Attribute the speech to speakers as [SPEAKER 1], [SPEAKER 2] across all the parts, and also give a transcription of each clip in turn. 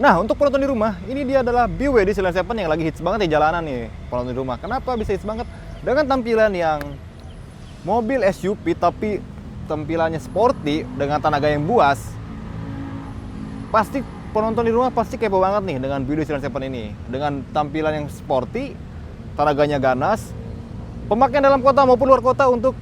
[SPEAKER 1] Nah, untuk penonton di rumah, ini dia adalah BYD Silent Seven yang lagi hits banget di jalanan nih, penonton di rumah. Kenapa bisa hits banget? Dengan tampilan yang mobil SUV tapi tampilannya sporty dengan tenaga yang buas, pasti penonton di rumah pasti kepo banget nih dengan BYD Silent Seven ini. Dengan tampilan yang sporty, tenaganya ganas, pemakaian dalam kota maupun luar kota untuk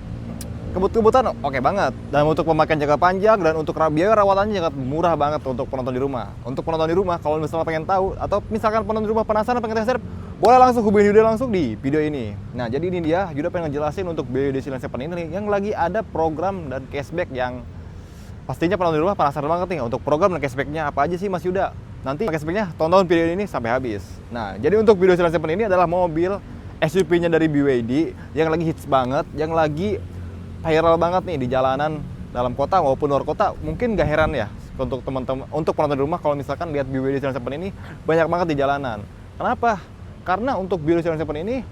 [SPEAKER 1] kebut-kebutan oke banget. Dan untuk pemakaian jangka panjang dan untuk biaya rawatannya sangat murah banget untuk penonton di rumah. Untuk penonton di rumah, kalau misalnya pengen tahu atau misalkan penonton di rumah penasaran pengen test drive, boleh langsung hubungin Yuda langsung di video ini. Nah, jadi ini dia, Yuda pengen ngejelasin untuk BYD Silent Seven ini yang lagi ada program dan cashback yang pastinya penonton di rumah penasaran banget nih untuk program dan cashbacknya apa aja sih Mas Yuda. Nanti cashbacknya tonton video ini sampai habis. Nah, jadi untuk BYD Silent Seven ini adalah mobil SUV-nya dari BYD yang lagi hits banget, yang lagi viral banget nih di jalanan dalam kota maupun luar kota. Mungkin gak heran ya untuk teman-teman, untuk penonton di rumah kalau misalkan lihat BYD Silent Seven ini banyak banget di jalanan. Kenapa? Karena untuk BYD Silent Seven ini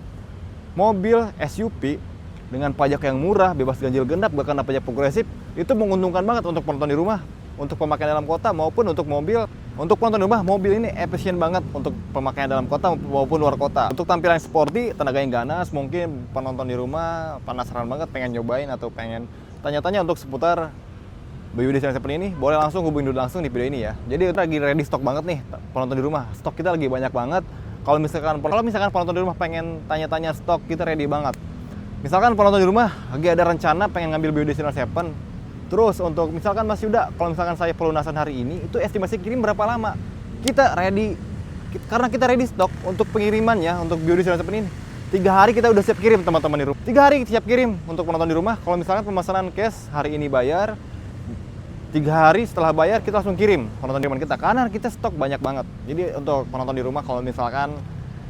[SPEAKER 1] mobil SUV dengan pajak yang murah, bebas ganjil genap, gak kena pajak progresif, itu menguntungkan banget untuk penonton di rumah, untuk pemakaian dalam kota maupun untuk mobil. Untuk penonton di rumah, mobil ini efisien banget untuk pemakaian dalam kota maupun luar kota. Untuk tampilan sporty, tenaga yang ganas, mungkin penonton di rumah penasaran banget pengen nyobain atau pengen tanya-tanya untuk seputar BYD Silent Seven ini, boleh langsung hubungin dulu langsung di video ini ya. Jadi lagi ready stok banget nih penonton di rumah. Stok kita lagi banyak banget. Kalau misalkan penonton di rumah pengen tanya-tanya stok, kita ready banget. Misalkan penonton di rumah lagi ada rencana pengen ngambil BYD Silent Seven, terus untuk misalkan Mas Yuda, kalau misalkan saya pelunasan hari ini, itu estimasi kirim berapa lama? Kita ready, karena kita ready stok untuk pengirimannya, untuk BYD Silent Seven ini. 3 hari kita udah siap kirim teman-teman di rumah. 3 hari siap kirim untuk penonton di rumah. Kalau misalkan pemesanan cash hari ini bayar, 3 hari setelah bayar kita langsung kirim penonton di rumah kita. Karena kita stok banyak banget. Jadi untuk penonton di rumah kalau misalkan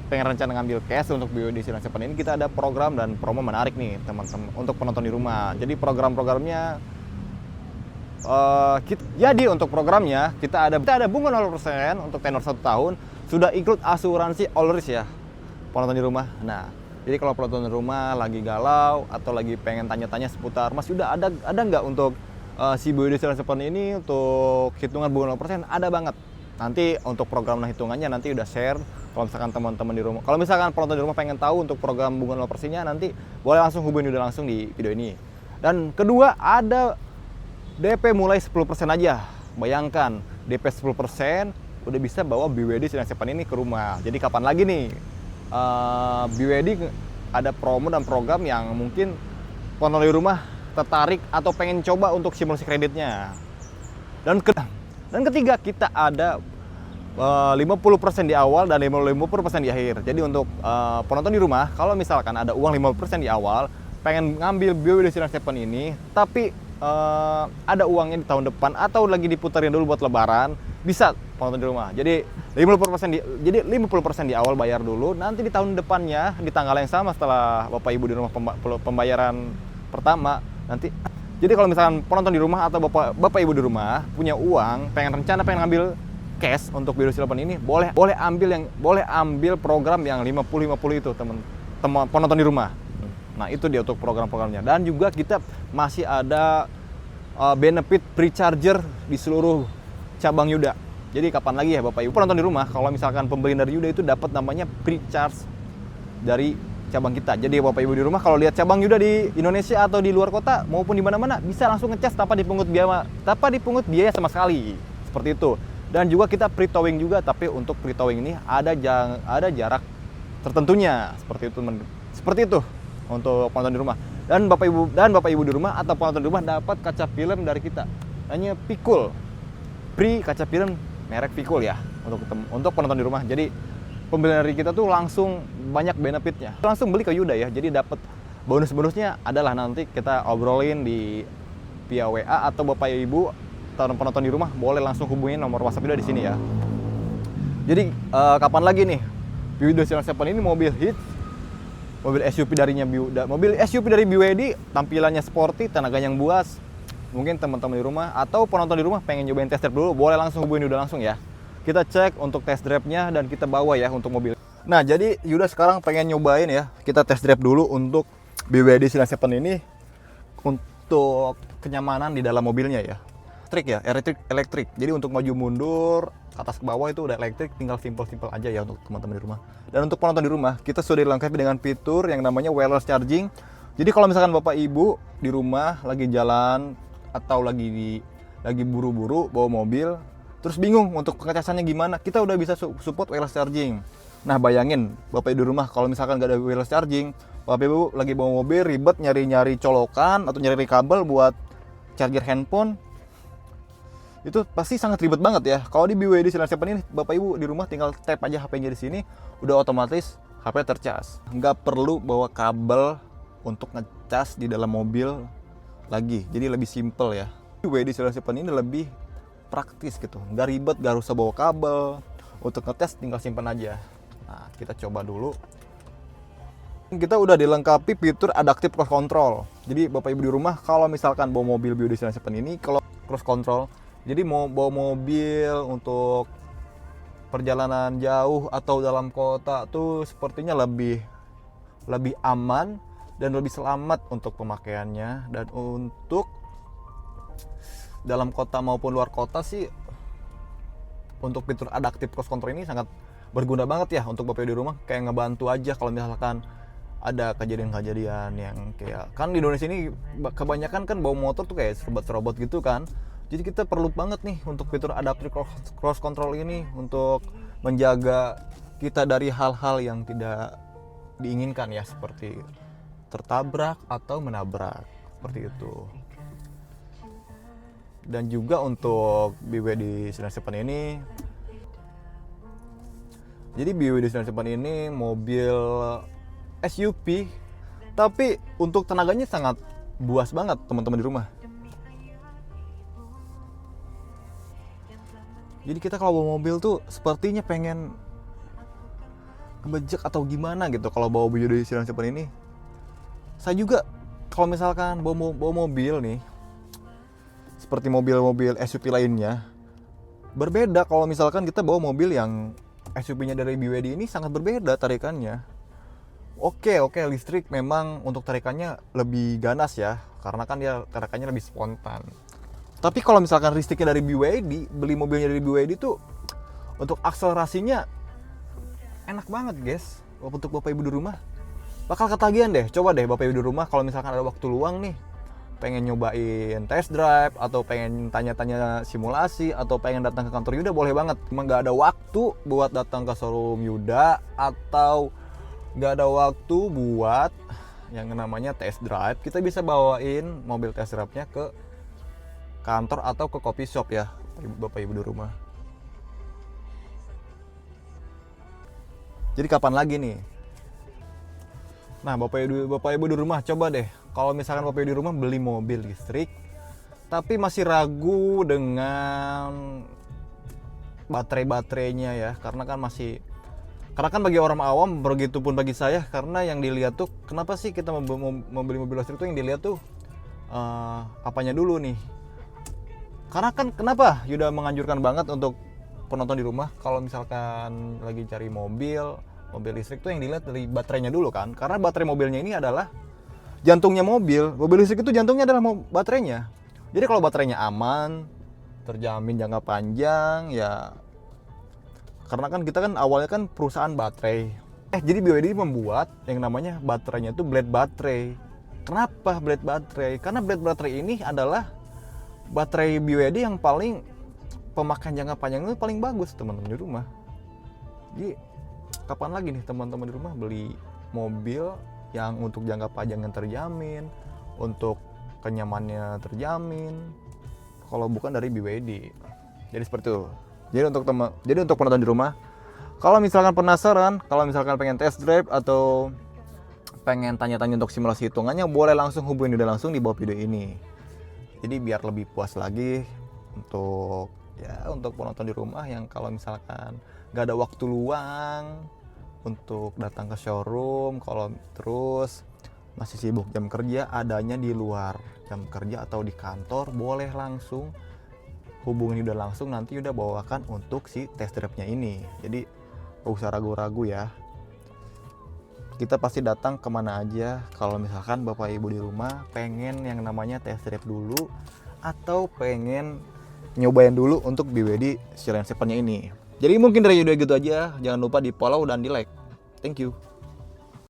[SPEAKER 1] pengen rencana ngambil cash untuk BYD Silent Seven ini, kita ada program dan promo menarik nih teman-teman untuk penonton di rumah. Jadi program-programnya jadi untuk programnya kita ada bunga 0% untuk tenor 1 tahun, sudah include asuransi all risk ya penonton di rumah. Nah, jadi kalau penonton di rumah lagi galau atau lagi pengen tanya-tanya seputar Mas Yuda, ada nggak untuk si BYD Silent Seven ini untuk hitungan bunga 0%? Ada banget. Nanti untuk program hitungannya nanti udah share kalau misalkan teman-teman di rumah. Kalau misalkan penonton di rumah pengen tahu untuk program bunga 0%-nya, nanti boleh langsung hubungin udah langsung di video ini. Dan kedua, ada DP mulai 10% aja. Bayangkan, DP 10% udah bisa bawa BYD Silent Seven ini ke rumah. Jadi kapan lagi nih BYD ada promo dan program yang mungkin penonton di rumah tertarik atau pengen coba untuk simulasi kreditnya. Dan ketiga, kita ada 50% di awal dan 50% di akhir. Jadi untuk penonton di rumah, kalau misalkan ada uang 50% di awal, pengen ngambil BYD Silent Seven ini, tapi ada uangnya di tahun depan atau lagi diputarin dulu buat lebaran, bisa penonton di rumah. Jadi 50% di awal bayar dulu, nanti di tahun depannya di tanggal yang sama setelah Bapak Ibu di rumah pembayaran pertama nanti. Jadi kalau misalkan penonton di rumah atau Bapak Ibu di rumah punya uang, pengen ngambil cash untuk BYD Silent Seven ini, boleh ambil program yang 50-50 itu teman penonton di rumah. Nah, itu dia untuk program-programnya. Dan juga kita masih ada benefit free charger di seluruh cabang Yuda. Jadi kapan lagi ya Bapak Ibu penonton di rumah, kalau misalkan pembelian dari Yuda itu dapat namanya free charge dari cabang kita. Jadi Bapak Ibu di rumah kalau lihat cabang Yuda di Indonesia atau di luar kota maupun di mana-mana, bisa langsung ngecas tanpa dipungut biaya sama sekali. Seperti itu. Dan juga kita free towing juga, tapi untuk free towing ini ada jarak tertentunya. Seperti itu untuk penonton di rumah. Dan Bapak Ibu di rumah atau penonton di rumah dapat kaca film dari kita. Hanya Pikul. Free kaca film merek Pikul ya untuk penonton di rumah. Jadi pembelian dari kita tuh langsung banyak benefitnya. Langsung beli ke Yuda ya. Jadi dapat bonus-bonusnya adalah nanti kita obrolin di via WA atau Bapak Ibu penonton di rumah boleh langsung hubungin nomor WhatsApp Yuda di sini ya. Jadi kapan lagi nih BYD Silent Seven ini mobil hits, mobil SUV dari BYD, tampilannya sporty, tenaga yang buas. Mungkin teman-teman di rumah atau penonton di rumah pengen nyobain test drive dulu, boleh langsung hubungin Yuda langsung ya. Kita cek untuk test drive-nya dan kita bawa ya untuk mobil. Nah, jadi Yuda sekarang pengen nyobain ya, kita test drive dulu untuk BYD Silent Seven ini untuk kenyamanan di dalam mobilnya ya. elektrik ya, elektrik. Jadi untuk maju mundur, ke atas ke bawah itu udah elektrik, tinggal simple aja ya untuk teman-teman di rumah. Dan untuk penonton di rumah, kita sudah dilengkapi dengan fitur yang namanya wireless charging. Jadi kalau misalkan Bapak Ibu di rumah lagi jalan atau lagi buru-buru bawa mobil, terus bingung untuk pengecasannya gimana, kita udah bisa support wireless charging. Nah bayangin Bapak Ibu di rumah kalau misalkan nggak ada wireless charging, Bapak Ibu lagi bawa mobil ribet nyari colokan atau nyari kabel buat charger handphone, itu pasti sangat ribet banget ya. Kalau di BYD Silent 7 ini Bapak Ibu di rumah tinggal tap aja HP-nya di sini, udah otomatis HP tercas. Nggak perlu bawa kabel untuk ngecas di dalam mobil lagi. Jadi lebih simple ya. BYD Silent 7 ini lebih praktis gitu. Nggak ribet, nggak usah bawa kabel. Untuk ngetes tinggal simpan aja. Nah, kita coba dulu. Kita udah dilengkapi fitur adaptive cruise control. Jadi Bapak Ibu di rumah kalau misalkan bawa mobil BYD Silent 7 ini, kalau cruise control, jadi mau bawa mobil untuk perjalanan jauh atau dalam kota tuh sepertinya lebih aman dan lebih selamat untuk pemakaiannya. Dan untuk dalam kota maupun luar kota sih, untuk fitur adaptive cruise control ini sangat berguna banget ya untuk Bapak Ibu di rumah. Kayak ngebantu aja kalau misalkan ada kejadian-kejadian yang kayak, kan di Indonesia ini kebanyakan kan bawa motor tuh kayak serobot gitu kan. Jadi kita perlu banget nih untuk fitur adaptive cruise control ini untuk menjaga kita dari hal-hal yang tidak diinginkan ya, seperti tertabrak atau menabrak, seperti itu. Dan juga untuk BYD Silent 7 ini, jadi BYD Silent 7 ini mobil SUV, tapi untuk tenaganya sangat buas banget teman-teman di rumah. Jadi kita kalau bawa mobil tuh sepertinya pengen kebejek atau gimana gitu kalau bawa BYD Silent 7 ini. Saya juga kalau misalkan bawa mobil nih, seperti mobil-mobil SUV lainnya, berbeda kalau misalkan kita bawa mobil yang SUV-nya dari BYD ini sangat berbeda tarikannya. Oke, listrik memang untuk tarikannya lebih ganas ya, karena kan dia tarikannya lebih spontan. Tapi kalau misalkan listriknya dari BYD, beli mobilnya dari BYD tuh untuk akselerasinya enak banget guys. Untuk Bapak Ibu di rumah bakal ketagihan deh. Coba deh Bapak Ibu di rumah kalau misalkan ada waktu luang nih, pengen nyobain test drive atau pengen tanya-tanya simulasi atau pengen datang ke kantor Yuda, boleh banget. Emang nggak ada waktu buat datang ke showroom Yuda atau nggak ada waktu buat yang namanya test drive, kita bisa bawain mobil test drive-nya ke kantor atau ke coffee shop ya Bapak Ibu di rumah. Jadi kapan lagi nih? Nah Bapak Ibu di rumah, coba deh kalau misalkan Bapak Ibu di rumah beli mobil listrik tapi masih ragu dengan baterainya ya, karena kan bagi orang awam, begitupun bagi saya, karena yang dilihat tuh kenapa sih kita membeli mobil listrik tuh yang dilihat tuh apanya dulu nih. Karena kan kenapa Yuda menganjurkan banget untuk penonton di rumah kalau misalkan lagi cari mobil listrik tuh yang dilihat dari baterainya dulu kan. Karena baterai mobilnya ini adalah jantungnya mobil. Mobil listrik itu jantungnya adalah baterainya. Jadi kalau baterainya aman, terjamin jangka panjang ya. Karena kan kita kan awalnya kan perusahaan baterai. Jadi BYD membuat yang namanya baterainya itu blade baterai. Kenapa blade baterai? Karena blade baterai ini adalah baterai BYD yang paling pemakaian jangka panjang itu paling bagus teman-teman di rumah. Jadi kapan lagi nih teman-teman di rumah beli mobil yang untuk jangka panjang yang terjamin, untuk kenyamanannya terjamin, kalau bukan dari BYD. Jadi seperti itu. Jadi untuk penonton di rumah, kalau misalkan penasaran, kalau misalkan pengen test drive atau pengen tanya-tanya untuk simulasi hitungannya, boleh langsung hubungin Yuda langsung di bawah video ini. Jadi biar lebih puas lagi untuk penonton di rumah yang kalau misalkan nggak ada waktu luang untuk datang ke showroom, kalau terus masih sibuk jam kerja, adanya di luar jam kerja atau di kantor, boleh langsung hubungin Yuda langsung, nanti Yuda bawakan untuk si test drive-nya ini. Jadi gak usah ragu-ragu ya. Kita pasti datang kemana aja kalau misalkan Bapak Ibu di rumah pengen yang namanya test drive dulu atau pengen nyobain dulu untuk BYD Silent 7-nya ini. Jadi mungkin dari video gitu aja. Jangan lupa di follow dan di like. Thank you.